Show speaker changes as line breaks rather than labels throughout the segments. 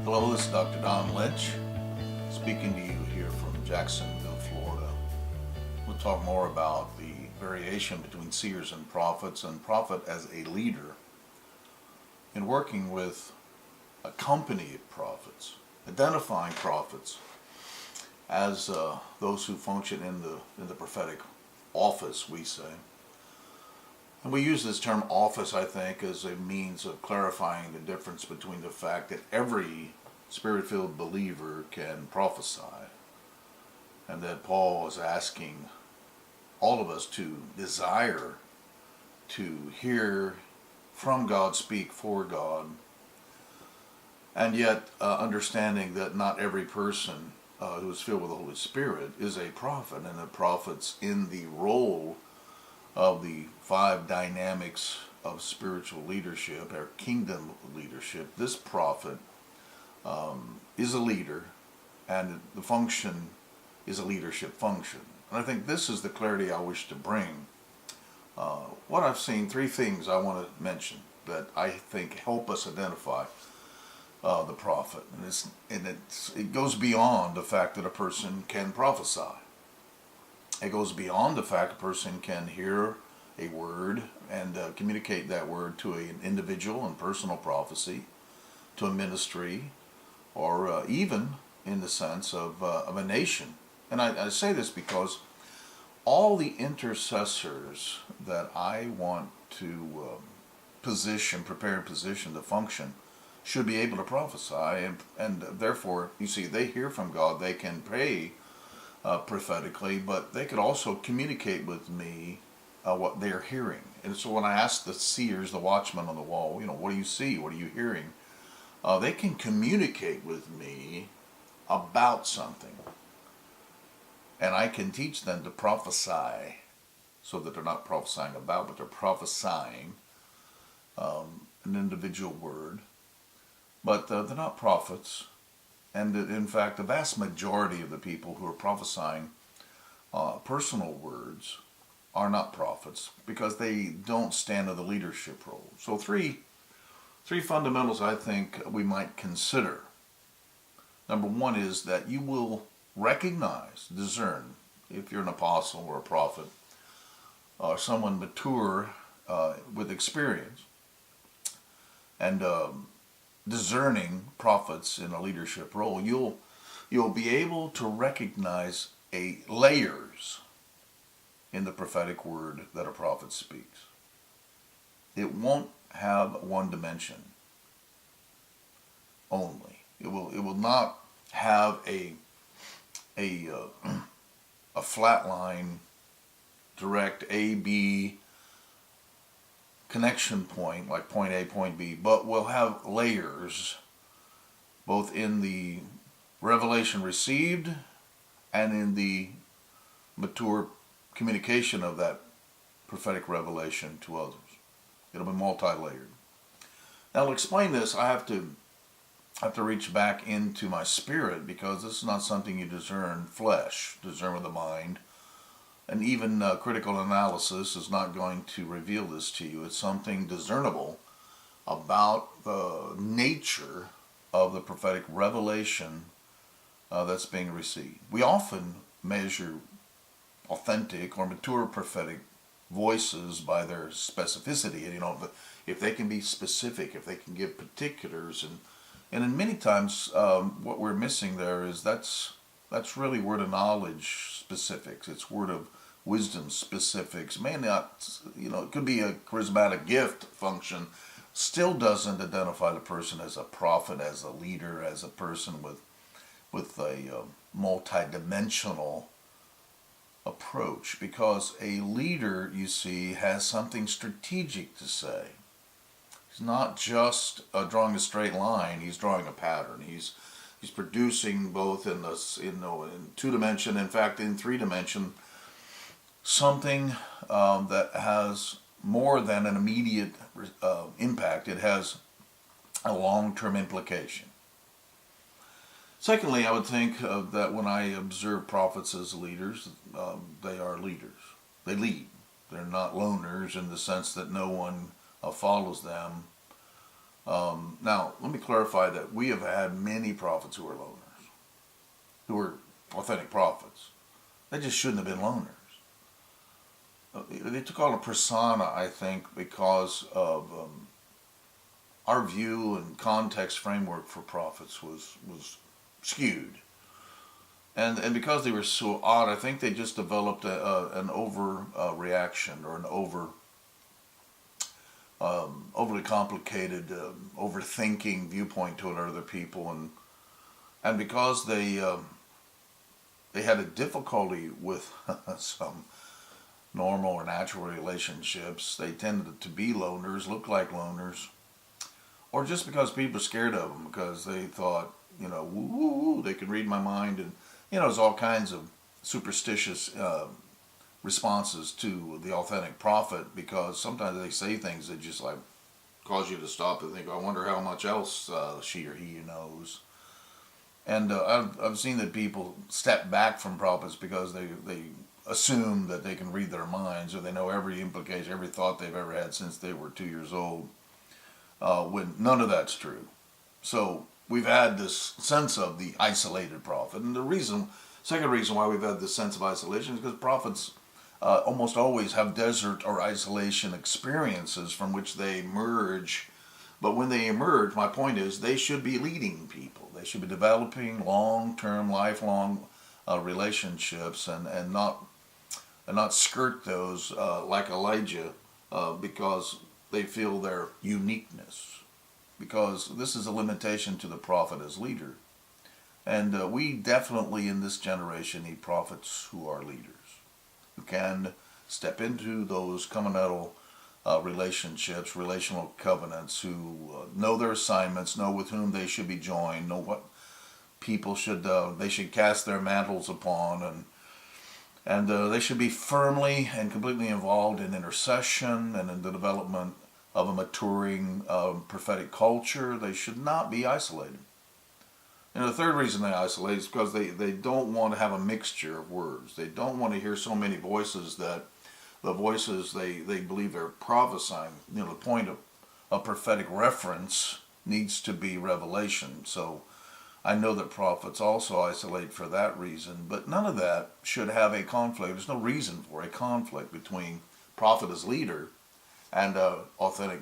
Hello, this is Dr. Don Lynch, speaking to you here from Jacksonville, Florida. We'll talk more about the variation between seers and prophet as a leader in working with a company of prophets, identifying prophets as those who function in the prophetic office, we say. And we use this term office, I think, as a means of clarifying the difference between the fact that every spirit-filled believer can prophesy, and that Paul is asking all of us to desire to hear from God, speak for God, and yet understanding that not every person who is filled with the Holy Spirit is a prophet, and that prophets in the role of the five dynamics of spiritual leadership, or kingdom leadership. This prophet is a leader, and the function is a leadership function. And I think this is the clarity I wish to bring. What I've seen, three things I want to mention that I think help us identify the prophet. And it goes beyond the fact that a person can prophesy. It goes beyond the fact a person can hear a word and communicate that word to an individual in personal prophecy, to a ministry, or even in the sense of a nation. And I say this because all the intercessors that I want to prepare and position the function, should be able to prophesy, and therefore, you see, they hear from God, they can pray prophetically, but they could also communicate with me what they're hearing. And so when I ask the seers, the watchmen on the wall, what do you see? What are you hearing? They can communicate with me about something. And I can teach them to prophesy, so that they're not prophesying about, but they're prophesying an individual word. But they're not prophets. And in fact, the vast majority of the people who are prophesying personal words are not prophets, because they don't stand in the leadership role. So three fundamentals I think we might consider. Number one is that you will recognize, discern, if you're an apostle or a prophet, or someone mature with experience, and discerning prophets in a leadership role, you'll be able to recognize layers in the prophetic word that a prophet speaks. It won't have one dimension only. It will not have a flat line, direct A B connection point, like point A, point B, but will have layers both in the revelation received and in the mature communication of that prophetic revelation to others. It'll be multi-layered. Now, to explain this, I have to reach back into my spirit, because this is not something you discern discern with the mind. And even critical analysis is not going to reveal this to you. It's something discernible about the nature of the prophetic revelation that's being received. We often measure authentic or mature prophetic voices by their specificity. And if they can be specific, if they can give particulars, and in many times what we're missing there is that's really word of knowledge specifics. It's word of wisdom specifics. May not, it could be a charismatic gift function. Still doesn't identify the person as a prophet, as a leader, as a person with a multi-dimensional approach. Because a leader, you see, has something strategic to say. He's not just drawing a straight line. He's drawing a pattern. He's producing both in two-dimension, in fact, in three-dimension, something that has more than an immediate impact. It has a long-term implication. Secondly, I would think that when I observe prophets as leaders, they are leaders. They lead. They're not loners in the sense that no one follows them. Now, let me clarify that we have had many prophets who are loners, who are authentic prophets. They just shouldn't have been loners. They took on a persona, I think, because of our view and context framework for prophets was skewed. And because they were so odd, I think they just developed an over reaction or an overly complicated, overthinking viewpoint toward other people, and because they had a difficulty with some normal or natural relationships, they tended to be loners, look like loners, or just because people are scared of them because they thought, woo, woo, woo, they could read my mind, and there's all kinds of superstitious responses to the authentic prophet, because sometimes they say things that just like cause you to stop and think, I wonder how much else she or he knows. And I've seen that people step back from prophets because they assume that they can read their minds, or they know every implication, every thought they've ever had since they were 2 years old, when none of that's true. So we've had this sense of the isolated prophet. And the second reason why we've had this sense of isolation is because prophets almost always have desert or isolation experiences from which they emerge. But when they emerge, my point is, they should be leading people. They should be developing long-term, lifelong relationships, and not skirt those like Elijah because they feel their uniqueness. Because this is a limitation to the prophet as leader. And we definitely in this generation need prophets who are leaders, who can step into those covenantal relationships, relational covenants, who know their assignments, know with whom they should be joined, know what people they should cast their mantles upon, and they should be firmly and completely involved in intercession and in the development of a maturing prophetic culture. They should not be isolated. And the third reason they isolate is because they don't want to have a mixture of words. They don't want to hear so many voices that the voices they believe they're prophesying. The point of prophetic reference needs to be revelation. So I know that prophets also isolate for that reason, but none of that should have a conflict. There's no reason for a conflict between prophet as leader and authentic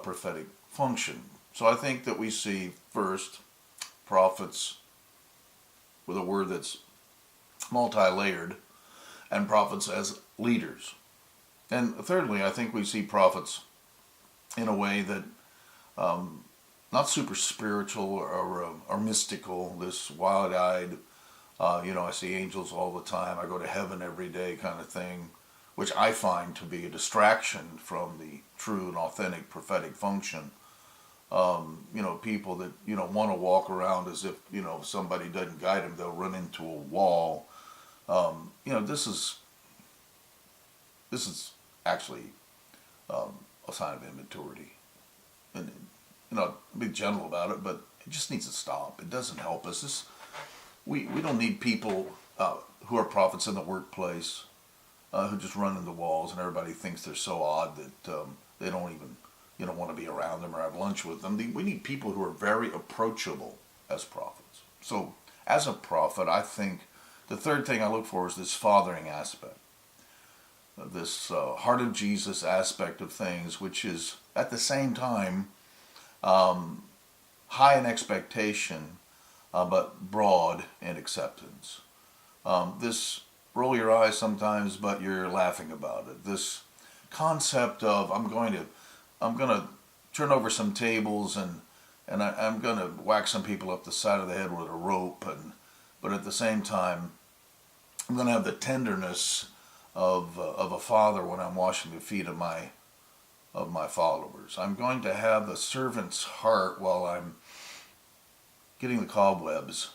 prophetic function. So I think that we see first prophets with a word that's multi-layered, and prophets as leaders. And thirdly, I think we see prophets in a way that not super spiritual or mystical, this wild-eyed, I see angels all the time, I go to heaven every day kind of thing, which I find to be a distraction from the true and authentic prophetic function. People that, want to walk around as if, if somebody doesn't guide them, they'll run into a wall. This is actually a sign of immaturity. And, be gentle about it, but it just needs to stop. It doesn't help us. We don't need people who are prophets in the workplace who just run into walls and everybody thinks they're so odd that they don't even want to be around them or have lunch with them. We need people who are very approachable as prophets. So as a prophet, I think the third thing I look for is this fathering aspect, this heart of Jesus aspect of things, which is at the same time high in expectation, but broad in acceptance. This roll your eyes sometimes, but you're laughing about it. This concept of I'm going to turn over some tables and I'm going to whack some people up the side of the head with a rope, but at the same time I'm going to have the tenderness of a father when I'm washing the feet of my followers. I'm going to have the servant's heart while I'm getting the cobwebs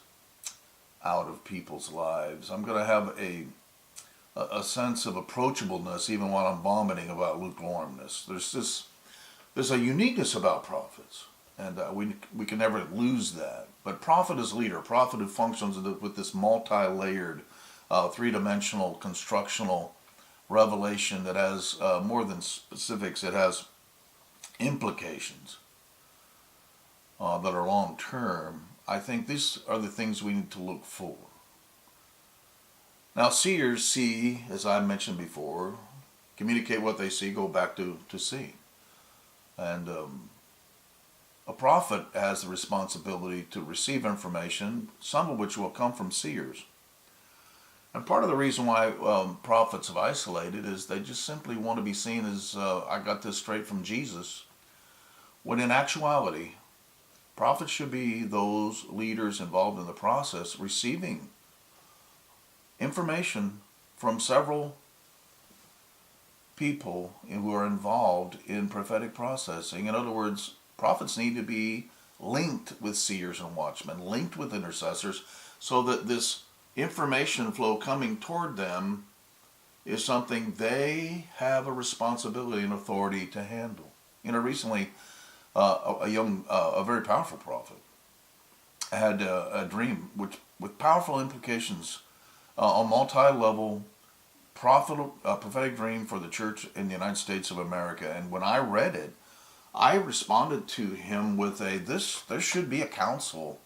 out of people's lives. I'm going to have a sense of approachableness even while I'm vomiting about lukewarmness. There's a uniqueness about prophets, and we can never lose that. But prophet is leader, prophet who functions with this multi-layered, three-dimensional, constructional revelation that has more than specifics, it has implications. that are long term, I think these are the things we need to look for. Now, seers see, as I mentioned before, communicate what they see, go back to see. And a prophet has the responsibility to receive information, some of which will come from seers. And part of the reason why prophets have isolated is they just simply want to be seen as, I got this straight from Jesus, when in actuality, prophets should be those leaders involved in the process receiving information from several people who are involved in prophetic processing. In other words, prophets need to be linked with seers and watchmen, linked with intercessors, so that this information flow coming toward them is something they have a responsibility and authority to handle. Recently, a very powerful prophet had a dream with powerful implications, a multi-level prophetic dream for the church in the United States of America. And when I read it, I responded to him with there should be a council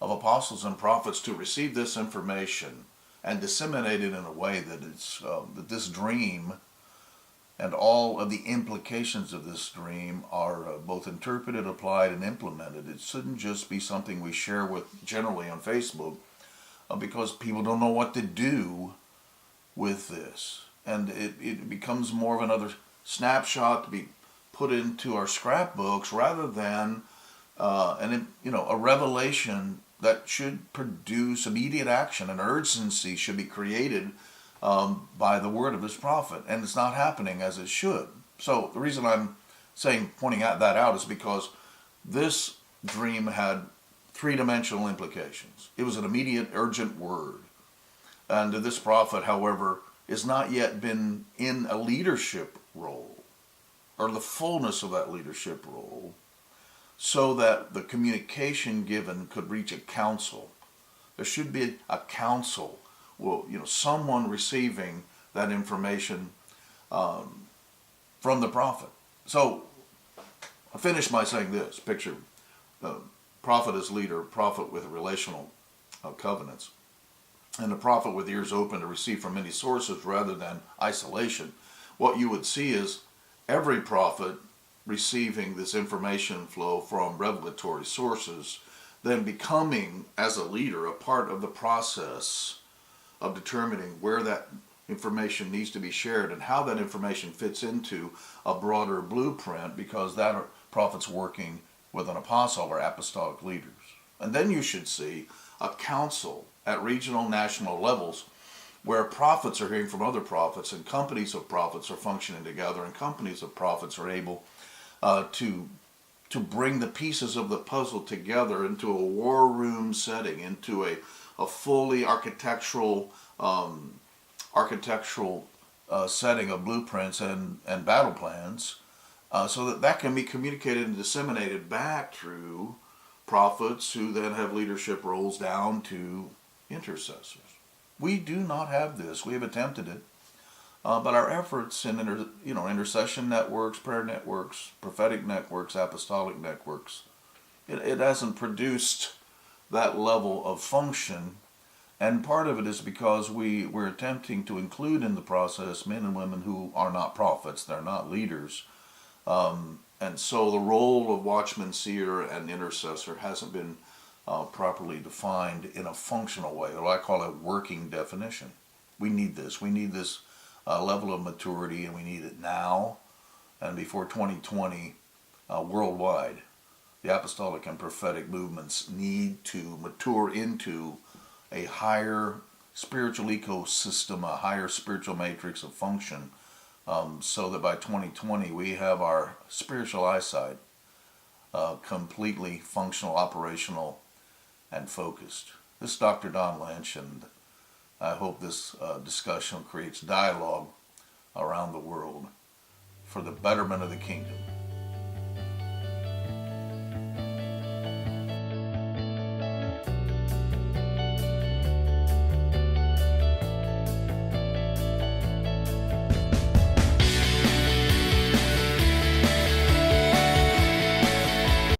of apostles and prophets to receive this information and disseminate it in a way that that this dream and all of the implications of this dream are both interpreted, applied, and implemented. It shouldn't just be something we share with generally on Facebook because people don't know what to do with this. And it becomes more of another snapshot to be put into our scrapbooks rather than a revelation that should produce immediate action. An urgency should be created by the word of this prophet, and it's not happening as it should. So the reason I'm pointing that out is because this dream had three-dimensional implications. It was an immediate, urgent word. And this prophet, however, has not yet been in a leadership role, or the fullness of that leadership role, so that the communication given could reach a council. There should be a council, someone receiving that information from the prophet. So I finish by saying this. Picture prophet as leader, prophet with relational covenants, and a prophet with ears open to receive from many sources rather than isolation. What you would see is every prophet receiving this information flow from revelatory sources, then becoming, as a leader, a part of the process of determining where that information needs to be shared and how that information fits into a broader blueprint, because that prophet's working with an apostle or apostolic leaders. And then you should see a council at regional, national levels where prophets are hearing from other prophets, and companies of prophets are functioning together, and companies of prophets are able to bring the pieces of the puzzle together into a war room setting, into a fully architectural setting of blueprints and battle plans, so that can be communicated and disseminated back through prophets who then have leadership roles down to intercessors. We do not have this. We have attempted it. But our efforts in intercession networks, prayer networks, prophetic networks, apostolic networks, it hasn't produced that level of function. And part of it is because we're attempting to include in the process men and women who are not prophets, they're not leaders. And so the role of watchman, seer, and intercessor hasn't been properly defined in a functional way, what I call a working definition. We need this. We need this level of maturity, and we need it now and before 2020 worldwide. The apostolic and prophetic movements need to mature into a higher spiritual ecosystem, a higher spiritual matrix of function, so that by 2020 we have our spiritual eyesight completely functional, operational, and focused. This is Dr. Don Lynch, and I hope this discussion creates dialogue around the world for the betterment of the kingdom.